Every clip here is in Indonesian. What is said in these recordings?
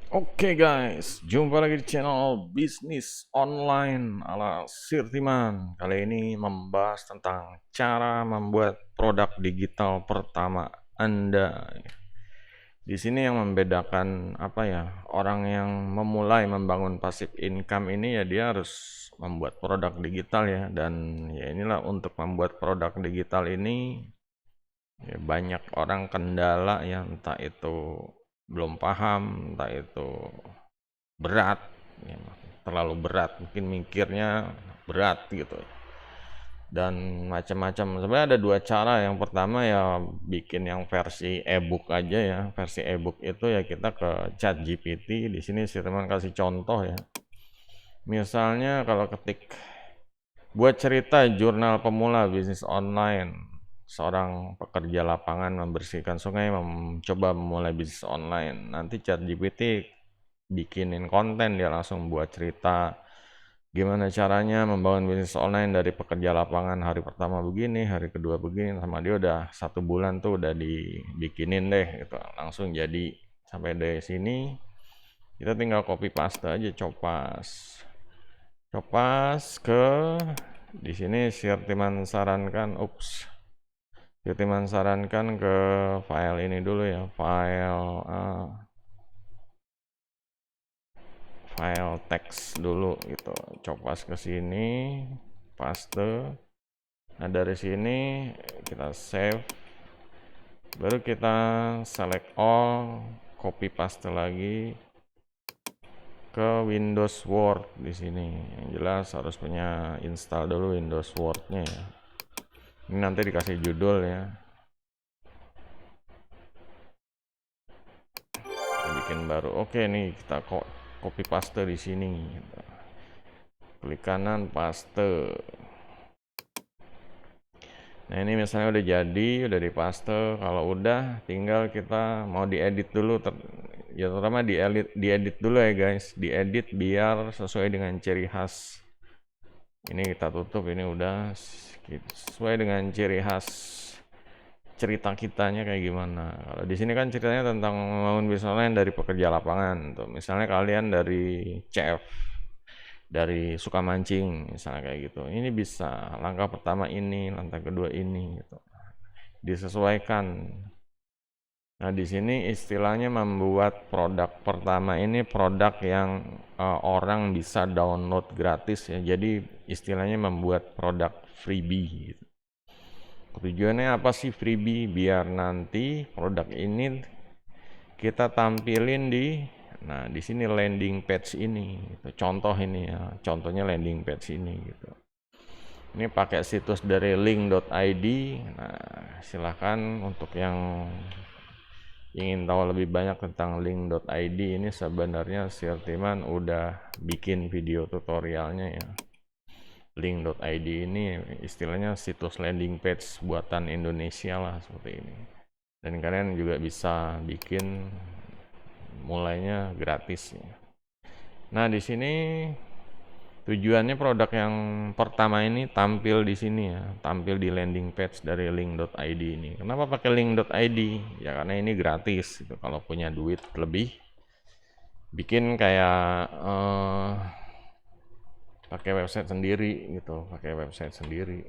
Oke guys, jumpa lagi di channel bisnis online ala Sirtiman. Kali ini membahas tentang cara membuat produk digital pertama Anda. Di sini yang membedakan apa ya, orang yang memulai membangun passive income ini ya dia harus membuat produk digital ya. Dan ya inilah untuk membuat produk digital ini ya banyak orang kendala ya, entah itu belum paham, entah itu berat ya, terlalu berat, mungkin mikirnya berat gitu, dan macam-macam. Sebenarnya ada dua cara. Yang pertama ya bikin yang versi ebook aja ya. Versi ebook itu ya kita ke chat GPT. Di sini si teman kasih contoh ya, misalnya kalau ketik buat cerita jurnal pemula bisnis online, seorang pekerja lapangan membersihkan sungai mencoba memulai bisnis online. Nanti chat GPT bikinin konten, dia langsung buat cerita gimana caranya membangun bisnis online dari pekerja lapangan, hari pertama begini, hari kedua begini, sama dia udah 1 bulan tuh udah dibikinin deh gitu, langsung jadi. Sampai dari sini kita tinggal copy paste aja, copas ke di sini. Sirtiman sarankan ke file ini dulu ya, file teks dulu gitu, copas ke sini, paste. Nah dari sini kita save, baru kita select all, copy paste lagi ke Windows Word. Di sini yang jelas harus punya install dulu Windows Word-nya ya. Ini nanti dikasih judul ya, kita bikin baru. Oke nih, kita copy paste di sini. Klik kanan, paste. Nah ini misalnya udah jadi, udah dipaste. Kalau udah, tinggal kita mau diedit dulu. Ya terutama diedit dulu ya guys. Diedit biar sesuai dengan ciri khas. Ini kita tutup, ini udah sesuai dengan ciri khas cerita kitanya kayak gimana. Kalau di sini kan ceritanya tentang membangun bisnis online dari pekerja lapangan. Tuh, misalnya kalian dari CF, dari suka mancing misalnya kayak gitu, ini bisa langkah pertama ini, langkah kedua ini gitu, disesuaikan. Nah di sini istilahnya membuat produk pertama ini produk yang orang bisa download gratis ya, jadi istilahnya membuat produk freebie gitu. Tujuannya apa sih freebie? Biar nanti produk ini kita tampilin nah di sini landing page ini gitu. Contoh ini ya, contohnya landing page ini gitu. Ini pakai situs dari link.id. Nah silahkan untuk yang ingin tahu lebih banyak tentang link.id, ini sebenarnya Sirtiman udah bikin video tutorialnya ya. Link.id ini istilahnya situs landing page buatan Indonesia lah, seperti ini. Dan kalian juga bisa bikin, mulainya gratis ya. Nah di sini tujuannya produk yang pertama ini tampil di sini ya, tampil di landing page dari link.id ini. Kenapa pakai link.id? Ya karena ini gratis gitu. Kalau punya duit lebih, bikin kayak pakai website sendiri gitu, pakai website sendiri.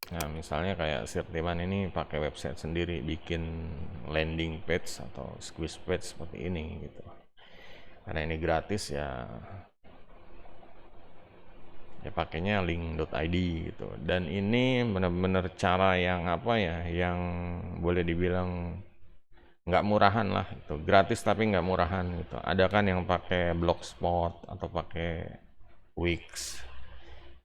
Nah misalnya kayak Sirtiman ini pakai website sendiri, bikin landing page atau squeeze page seperti ini gitu. Karena ini gratis ya, pakainya link.id gitu. Dan ini benar-benar cara yang apa ya, yang boleh dibilang nggak murahan lah itu, gratis tapi nggak murahan gitu. Ada kan yang pakai Blogspot atau pakai Wix.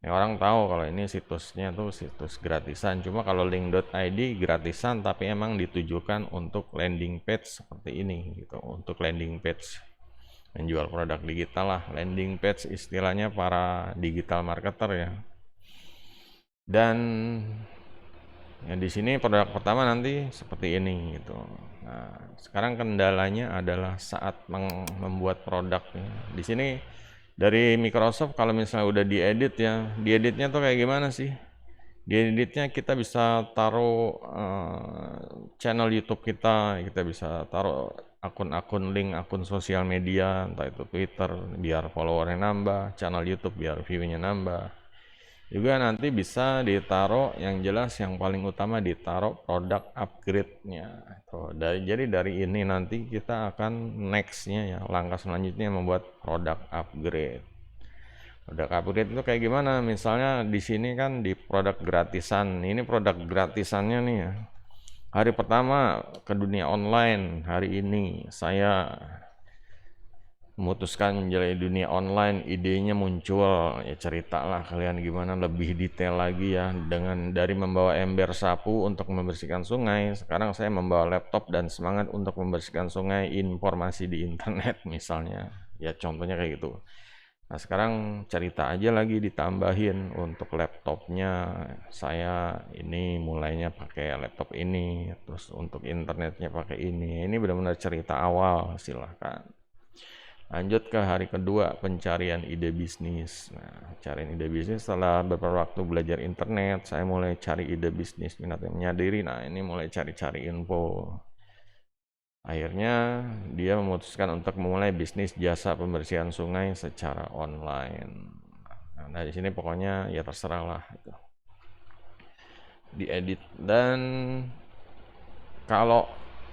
Ya, orang tahu kalau ini situsnya tuh situs gratisan. Cuma kalau link.id gratisan tapi emang ditujukan untuk landing page seperti ini gitu, untuk landing page menjual produk digital lah. Landing page istilahnya para digital marketer ya. Dan ya di sini produk pertama nanti seperti ini gitu. Nah, sekarang kendalanya adalah saat membuat produknya. Di sini dari Microsoft kalau misalnya udah diedit ya, dieditnya tuh kayak gimana sih? Dieditnya kita bisa taruh channel YouTube kita bisa taruh akun-akun link akun sosial media, entah itu Twitter biar followernya nambah, channel YouTube biar view-nya nambah. Juga nanti bisa ditaruh, yang jelas yang paling utama ditaruh produk upgrade-nya. Jadi dari ini nanti kita akan next-nya ya, langkah selanjutnya membuat produk upgrade. Produk upgrade itu kayak gimana? Misalnya di sini kan di produk gratisan. Ini produk gratisannya nih ya. Hari pertama ke dunia online, hari ini saya memutuskan menjalani dunia online, idenya muncul, ya ceritalah kalian gimana lebih detail lagi ya, dengan dari membawa ember sapu untuk membersihkan sungai, sekarang saya membawa laptop dan semangat untuk membersihkan sungai, informasi di internet misalnya, ya contohnya kayak gitu. Nah sekarang cerita aja lagi ditambahin, untuk laptopnya saya ini mulainya pakai laptop ini, terus untuk internetnya pakai ini benar-benar cerita awal, silahkan. Lanjut ke hari kedua, pencarian ide bisnis. Nah, carian ide bisnis setelah beberapa waktu belajar internet, saya mulai cari ide bisnis, minat yang menyadari. Nah, ini mulai cari-cari info. Akhirnya dia memutuskan untuk memulai bisnis jasa pembersihan sungai secara online. Nah, dari sini pokoknya ya terserah lah itu. Diedit. Dan kalau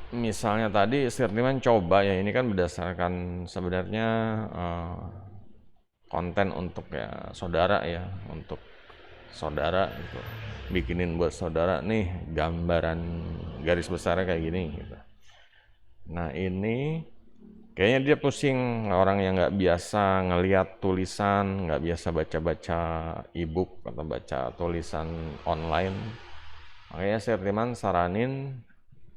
misalnya tadi Sirtiman coba ya, ini kan berdasarkan sebenarnya konten untuk ya saudara ya, untuk saudara gitu. Bikinin buat saudara nih gambaran garis besarnya kayak gini gitu. Nah ini kayaknya dia pusing, orang yang nggak biasa ngelihat tulisan, nggak biasa baca-baca ebook atau baca tulisan online. Makanya Sirtiman saranin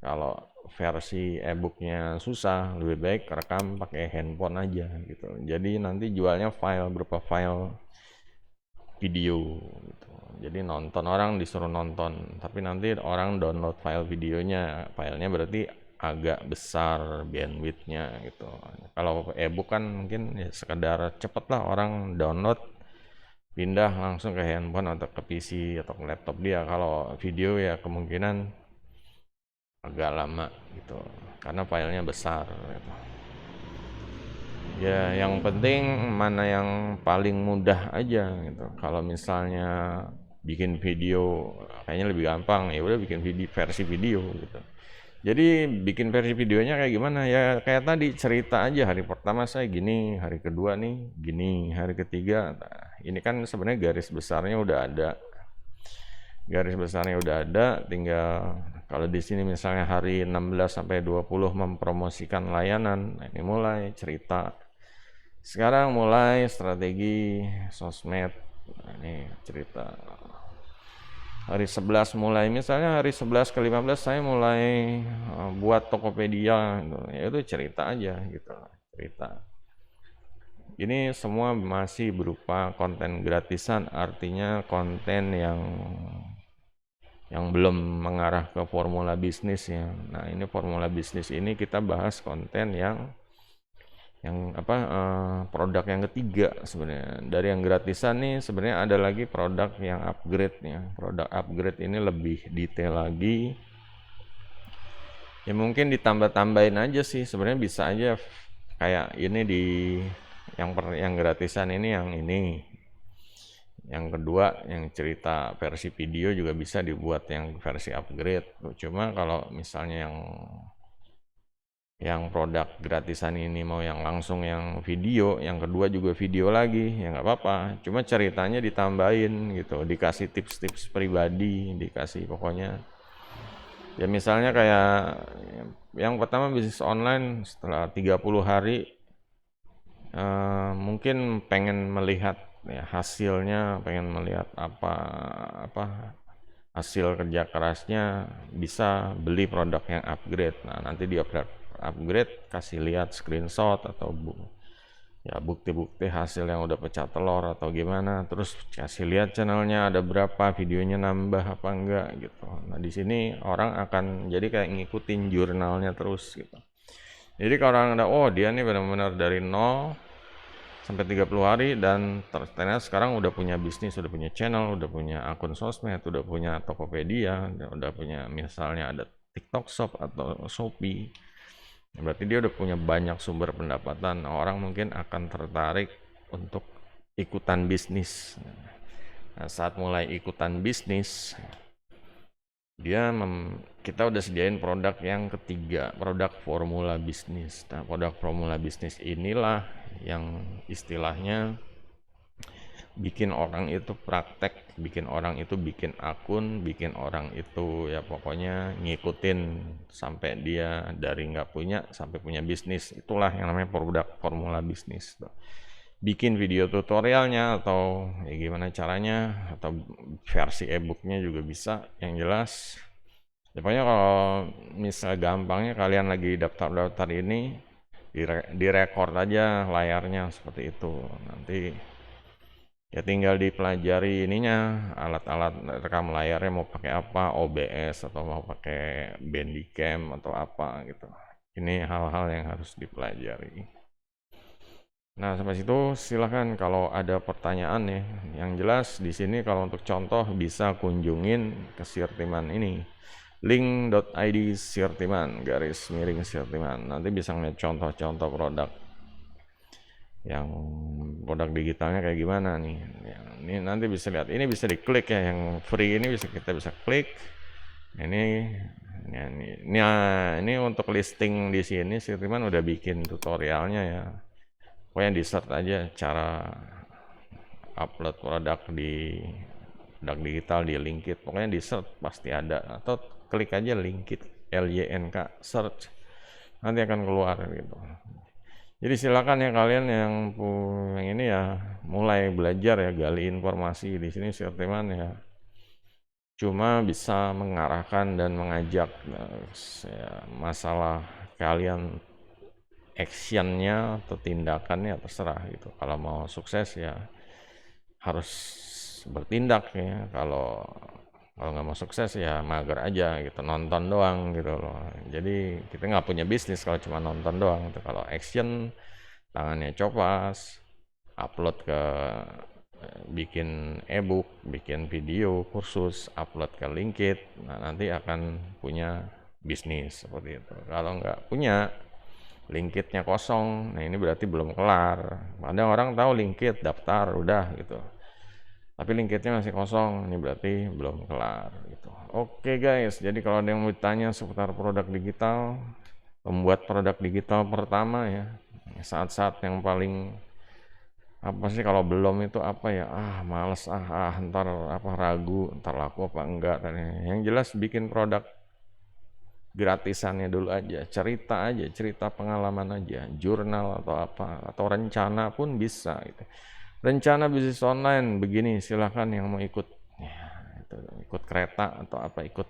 kalau versi e-booknya susah, lebih baik rekam pakai handphone aja gitu. Jadi nanti jualnya file, berupa file video gitu. Jadi nonton, orang disuruh nonton, tapi nanti orang download file videonya. Filenya berarti agak besar bandwidthnya gitu. Kalau e-book kan mungkin ya sekedar cepet lah, orang download pindah langsung ke handphone atau ke PC atau ke laptop dia. Kalau video ya kemungkinan agak lama gitu karena filenya besar gitu. Ya yang penting mana yang paling mudah aja gitu. Kalau misalnya bikin video kayaknya lebih gampang, ya udah bikin versi video gitu. Jadi bikin versi videonya kayak gimana ya, kayak tadi cerita aja, hari pertama saya gini, hari kedua nih gini, hari ketiga. Nah, ini kan sebenarnya garis besarnya udah ada, tinggal kalau di sini misalnya hari 16 sampai 20 mempromosikan layanan. Nah, ini mulai cerita. Sekarang mulai strategi sosmed. Nah, ini cerita. Hari 11 mulai, misalnya hari 11 ke 15 saya mulai buat Tokopedia gitu. Ya itu cerita aja gitu, cerita. Ini semua masih berupa konten gratisan, artinya konten yang belum mengarah ke formula bisnis ya. Nah ini formula bisnis ini kita bahas konten yang produk yang ketiga sebenarnya. Dari yang gratisan nih sebenarnya ada lagi produk yang upgrade ya. Produk upgrade ini lebih detail lagi. Ya mungkin ditambah-tambahin aja sih, sebenarnya bisa aja kayak ini di yang gratisan ini, yang kedua yang cerita versi video juga bisa dibuat yang versi upgrade. Cuma kalau misalnya yang produk gratisan ini mau yang langsung yang video, yang kedua juga video lagi, ya nggak apa-apa. Cuma ceritanya ditambahin gitu, dikasih tips-tips pribadi, dikasih pokoknya. Ya misalnya kayak yang pertama bisnis online setelah 30 hari mungkin pengen melihat ya hasilnya, pengen melihat apa hasil kerja kerasnya, bisa beli produk yang upgrade. Nah nanti di upgrade kasih lihat screenshot atau ya bukti-bukti hasil yang udah pecah telur atau gimana, terus kasih lihat channelnya ada berapa, videonya nambah apa enggak gitu. Nah di sini orang akan jadi kayak ngikutin jurnalnya terus gitu. Jadi kalau orang ada, oh dia nih benar-benar dari 0 sampai 30 hari dan ternyata sekarang udah punya bisnis, udah punya channel, udah punya akun sosmed, udah punya Tokopedia, udah punya misalnya ada TikTok Shop atau Shopee, berarti dia udah punya banyak sumber pendapatan. Orang mungkin akan tertarik untuk ikutan bisnis. Nah, saat mulai ikutan bisnis, kita udah sediain produk yang ketiga, produk formula bisnis. Nah, produk formula bisnis inilah yang istilahnya bikin orang itu praktek, bikin orang itu bikin akun, bikin orang itu ya pokoknya ngikutin sampai dia dari nggak punya sampai punya bisnis. Itulah yang namanya produk formula bisnis. Bikin video tutorialnya atau ya gimana caranya, atau versi e-booknya juga bisa. Yang jelas pokoknya kalau misal gampangnya kalian lagi daftar-daftar ini, direkord aja layarnya seperti itu. Nanti ya tinggal dipelajari ininya, alat-alat rekam layarnya mau pakai apa, OBS atau mau pakai Bandicam atau apa gitu. Ini hal-hal yang harus dipelajari. Nah, sampai situ silahkan kalau ada pertanyaan ya. Yang jelas di sini kalau untuk contoh bisa kunjungin ke Sirtiman ini. Link.id Sirtiman_Sirtiman. Nanti bisa ngeliat contoh-contoh produk. Yang produk digitalnya kayak gimana nih. Ini nanti bisa lihat. Ini bisa diklik ya, yang free ini kita bisa klik. Ini untuk listing di sini Sirtiman udah bikin tutorialnya ya. Pokoknya di search aja cara upload produk digital di Linkit. Pokoknya di search pasti ada, atau klik aja Linkit, LYNK search, nanti akan keluar gitu. Jadi silakan ya kalian yang ini ya mulai belajar ya, gali informasi di sini. Sirtiman ya cuma bisa mengarahkan dan mengajak ya, masalah kalian actionnya atau tindakannya terserah gitu. Kalau mau sukses ya harus bertindak ya. Kalau nggak mau sukses ya mager aja gitu, nonton doang gitu loh. Jadi kita nggak punya bisnis kalau cuma nonton doang gitu. Kalau action, tangannya copas, upload ke bikin e-book, bikin video kursus, upload ke Linkit, nah nanti akan punya bisnis seperti itu. Kalau nggak punya, Linkitnya kosong, nah ini berarti belum kelar. Ada orang tahu Linkit, daftar udah gitu, tapi Linkitnya masih kosong, ini berarti belum kelar gitu. Oke guys, jadi kalau ada yang mau ditanya seputar produk digital, membuat produk digital pertama ya, saat-saat yang paling apa sih kalau belum itu apa ya, males ntar ragu, ntar laku apa enggak. Yang jelas bikin produk gratisannya dulu aja, cerita pengalaman aja, jurnal atau apa, atau rencana pun bisa gitu. Rencana bisnis online begini, silahkan yang mau ikut ya, ikut kereta atau apa, ikut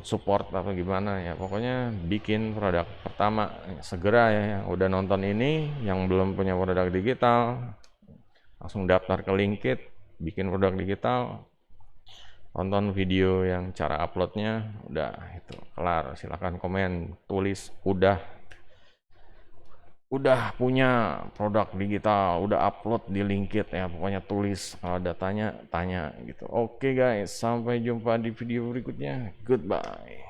support atau gimana ya, pokoknya bikin produk pertama segera ya. Yang udah nonton ini, yang belum punya produk digital, langsung daftar ke Linkit, bikin produk digital, tonton video yang cara uploadnya, udah itu kelar. Silahkan komen, tulis udah punya produk digital, udah upload di Linkit ya, pokoknya tulis. Kalau ada tanya gitu. Oke guys, sampai jumpa di video berikutnya. Goodbye.